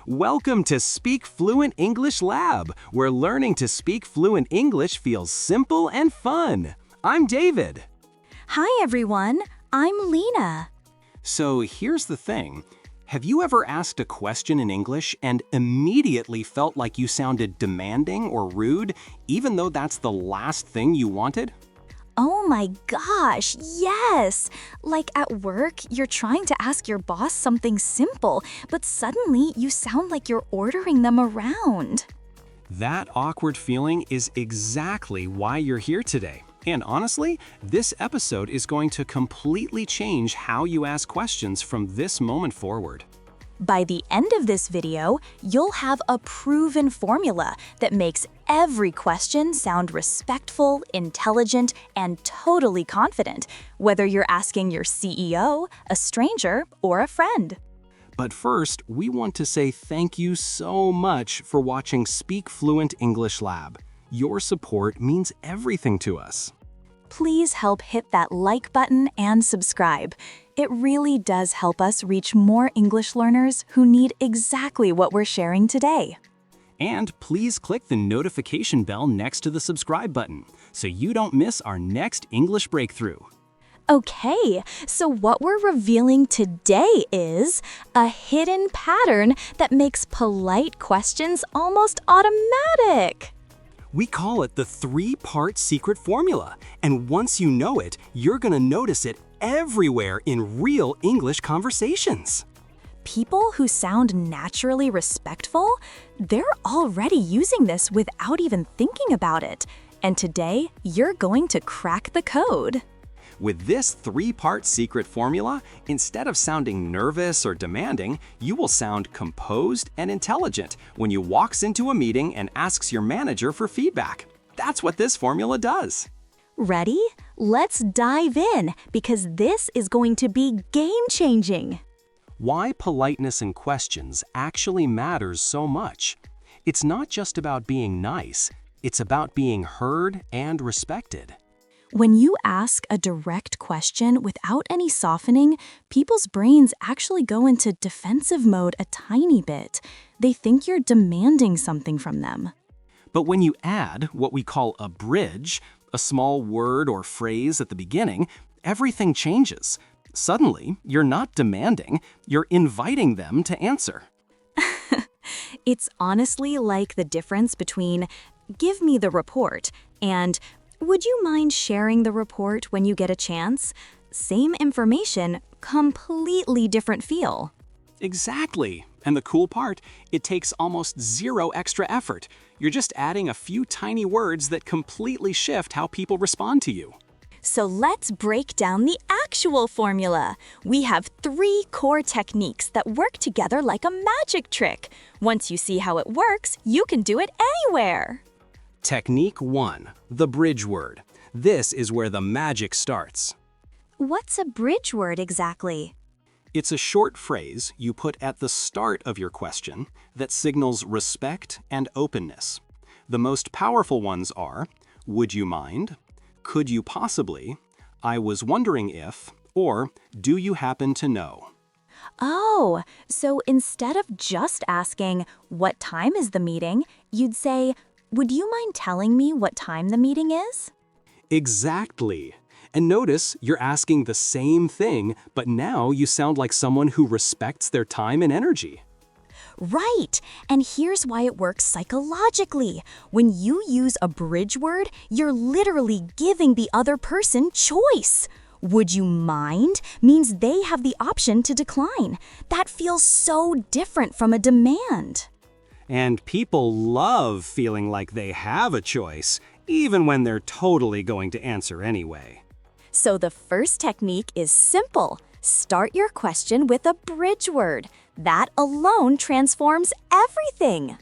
Welcome to Speak Fluent English Lab, where learning to speak fluent English feels simple and fun. I'm David. Hi everyone, I'm Lena. So here's the thing. Have you ever asked a question in English and immediately felt like you sounded demanding or rude, even though that's the last thing you wanted? Oh my gosh, yes! Like at work, you're trying to ask your boss something simple, but suddenly you sound like you're ordering them around. That awkward feeling is exactly why you're here today. And honestly, this episode is going to completely change how you ask questions from this moment forward. By the end of this video, you'll have a proven formula that makes every question sound respectful, intelligent, and totally confident, whether you're asking your CEO, a stranger, or a friend. But first, we want to say thank you so much for watching Speak Fluent English Lab. Your support means everything to us. Please help hit that like button and subscribe. It really does help us reach more English learners who need exactly what we're sharing today. And please click the notification bell next to the subscribe button so you don't miss our next English breakthrough. Okay, so what we're revealing today is a hidden pattern that makes polite questions almost automatic. We call it the three-part secret formula, and once you know it, you're going to notice it everywhere in real English conversations. People who sound naturally respectful, they're already using this without even thinking about it. And today, you're going to crack the code. With this three-part secret formula, instead of sounding nervous or demanding, you will sound composed and intelligent when you walks into a meeting and asks your manager for feedback. That's what this formula does. Ready? Let's dive in, because this is going to be game-changing. Why politeness in questions actually matters so much. It's not just about being nice, it's about being heard and respected. When you ask a direct question without any softening, people's brains actually go into defensive mode a tiny bit. They think you're demanding something from them. But when you add what we call a bridge, a small word or phrase at the beginning, everything changes. Suddenly, you're not demanding, you're inviting them to answer. It's honestly like the difference between "give me the report" and "would you mind sharing the report when you get a chance?" Same information, completely different feel. Exactly. And the cool part, it takes almost zero extra effort. You're just adding a few tiny words that completely shift how people respond to you. So let's break down the actual formula. We have 3 core techniques that work together like a magic trick. Once you see how it works, you can do it anywhere. Technique 1, the bridge word. This is where the magic starts. What's a bridge word exactly? It's a short phrase you put at the start of your question that signals respect and openness. The most powerful ones are, "Would you mind?" "Could you possibly?" "I was wondering if," or "Do you happen to know?" Oh, so instead of just asking, "What time is the meeting?" you'd say, "Would you mind telling me what time the meeting is?" Exactly. And notice you're asking the same thing, but now you sound like someone who respects their time and energy. Right, and here's why it works psychologically. When you use a bridge word, you're literally giving the other person choice. "Would you mind?" means they have the option to decline. That feels so different from a demand. And people love feeling like they have a choice, even when they're totally going to answer anyway. So the first technique is simple. Start your question with a bridge word. That alone transforms everything.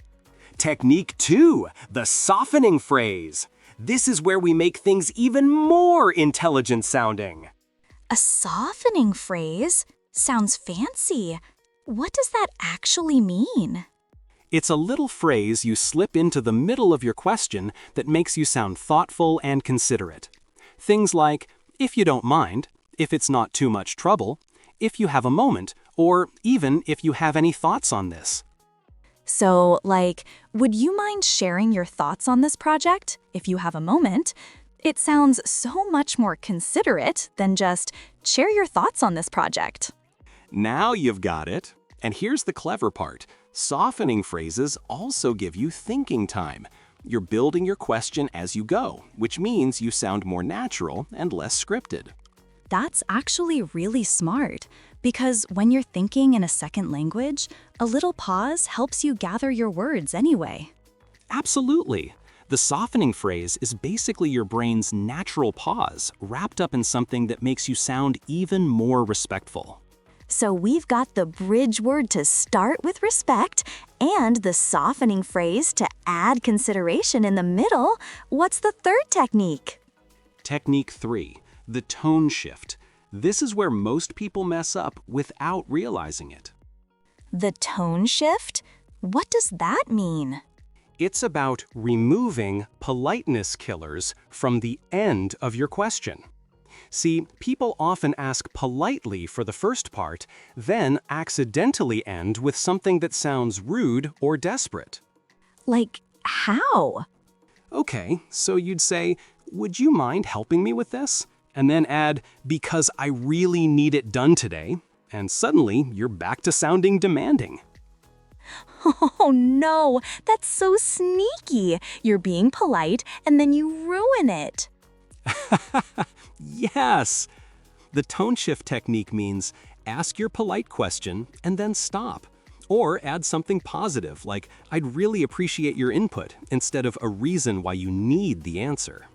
Technique 2, the softening phrase. This is where we make things even more intelligent sounding. A softening phrase? Sounds fancy. What does that actually mean? It's a little phrase you slip into the middle of your question that makes you sound thoughtful and considerate. Things like, "If you don't mind," "if it's not too much trouble," "if you have a moment," or even "if you have any thoughts on this." So, like, would you mind sharing your thoughts on this project, if you have a moment? It sounds so much more considerate than just, share your thoughts on this project. Now you've got it. And here's the clever part. Softening phrases also give you thinking time. You're building your question as you go, which means you sound more natural and less scripted. That's actually really smart, because when you're thinking in a second language, a little pause helps you gather your words anyway. Absolutely. The softening phrase is basically your brain's natural pause, wrapped up in something that makes you sound even more respectful. So we've got the bridge word to start with respect and the softening phrase to add consideration in the middle. What's the third technique? Technique 3, the tone shift. This is where most people mess up without realizing it. The tone shift? What does that mean? It's about removing politeness killers from the end of your question. See, people often ask politely for the first part, then accidentally end with something that sounds rude or desperate. Like, how? Okay, so you'd say, would you mind helping me with this? And then add, because I really need it done today. And suddenly, you're back to sounding demanding. Oh no, that's so sneaky. You're being polite and then you ruin it. Yes! The tone shift technique means ask your polite question and then stop. Or add something positive, like, I'd really appreciate your input, instead of a reason why you need the answer.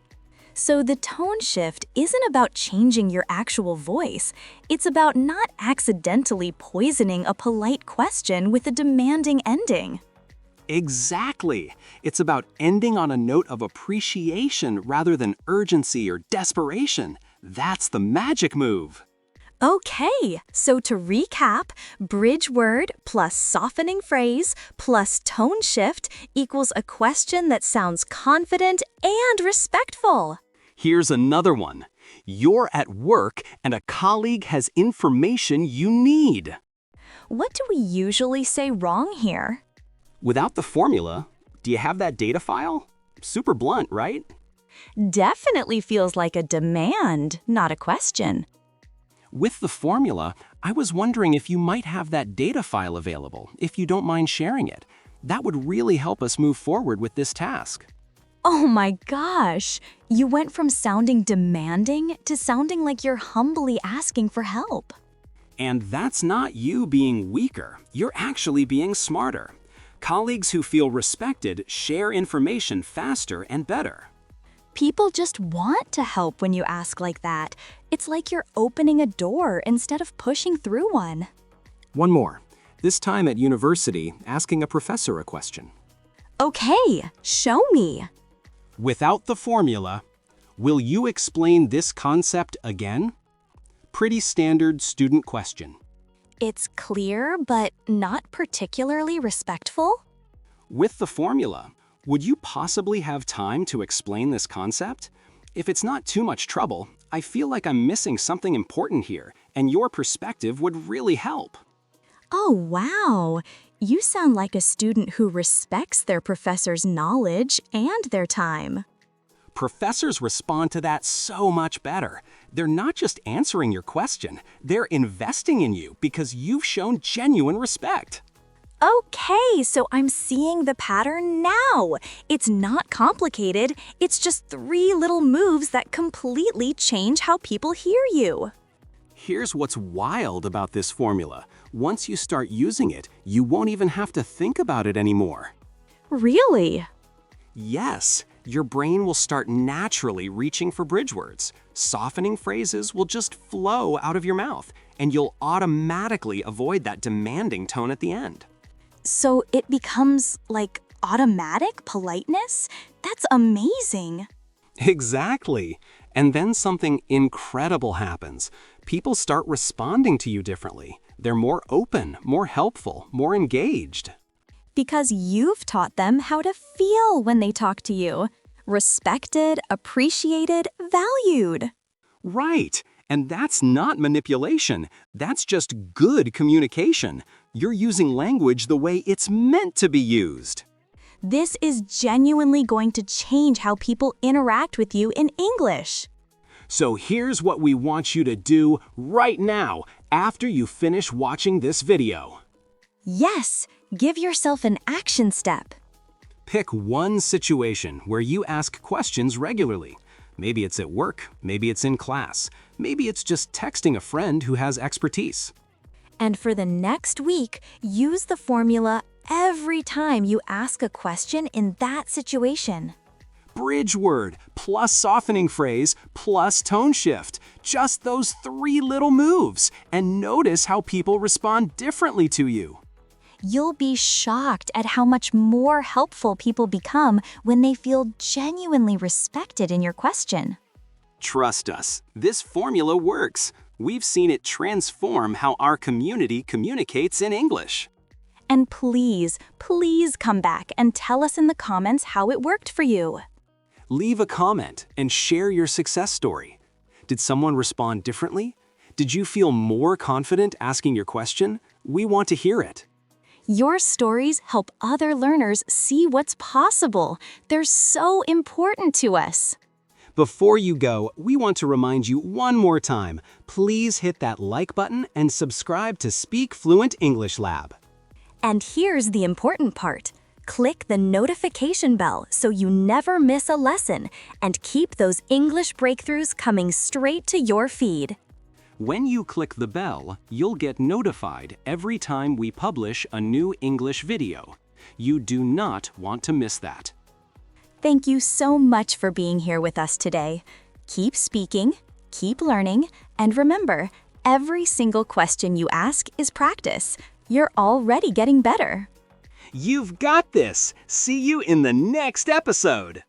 So the tone shift isn't about changing your actual voice. It's about not accidentally poisoning a polite question with a demanding ending. Exactly! It's about ending on a note of appreciation rather than urgency or desperation. That's the magic move. Okay, so to recap, bridge word plus softening phrase plus tone shift equals a question that sounds confident and respectful. Here's another one. You're at work and a colleague has information you need. What do we usually say wrong here? Without the formula, do you have that data file? Super blunt, right? Definitely feels like a demand, not a question. With the formula, I was wondering if you might have that data file available, if you don't mind sharing it. That would really help us move forward with this task. Oh my gosh! You went from sounding demanding to sounding like you're humbly asking for help. And that's not you being weaker. You're actually being smarter. Colleagues who feel respected share information faster and better. People just want to help when you ask like that. It's like you're opening a door instead of pushing through one. One more. This time at university, asking a professor a question. Okay, show me. Without the formula, will you explain this concept again? Pretty standard student question. It's clear, but not particularly respectful. With the formula, would you possibly have time to explain this concept? If it's not too much trouble, I feel like I'm missing something important here, and your perspective would really help. Oh, wow. You sound like a student who respects their professor's knowledge and their time. Professors respond to that so much better. They're not just answering your question, they're investing in you because you've shown genuine respect. Okay, so I'm seeing the pattern now. It's not complicated. It's just 3 little moves that completely change how people hear you. Here's what's wild about this formula. Once you start using it, you won't even have to think about it anymore. Really? Yes, your brain will start naturally reaching for bridge words. Softening phrases will just flow out of your mouth, and you'll automatically avoid that demanding tone at the end. So it becomes like automatic politeness? That's amazing. Exactly. And then something incredible happens. People start responding to you differently. They're more open, more helpful, more engaged. Because you've taught them how to feel when they talk to you. Respected, appreciated, valued. Right. And that's not manipulation. That's just good communication. You're using language the way it's meant to be used. This is genuinely going to change how people interact with you in English. So here's what we want you to do right now after you finish watching this video. Yes, give yourself an action step. Pick one situation where you ask questions regularly. Maybe it's at work, maybe it's in class, maybe it's just texting a friend who has expertise. And for the next week, use the formula every time you ask a question in that situation. Bridge word plus softening phrase plus tone shift. Just those 3 little moves. And notice how people respond differently to you. You'll be shocked at how much more helpful people become when they feel genuinely respected in your question. Trust us, this formula works. We've seen it transform how our community communicates in English. And please, please come back and tell us in the comments how it worked for you. Leave a comment and share your success story. Did someone respond differently? Did you feel more confident asking your question? We want to hear it. Your stories help other learners see what's possible. They're so important to us. Before you go, we want to remind you one more time. Please hit that like button and subscribe to Speak Fluent English Lab. And here's the important part. Click the notification bell so you never miss a lesson and keep those English breakthroughs coming straight to your feed. When you click the bell, you'll get notified every time we publish a new English video. You do not want to miss that. Thank you so much for being here with us today. Keep speaking, keep learning, and remember, every single question you ask is practice. You're already getting better. You've got this! See you in the next episode!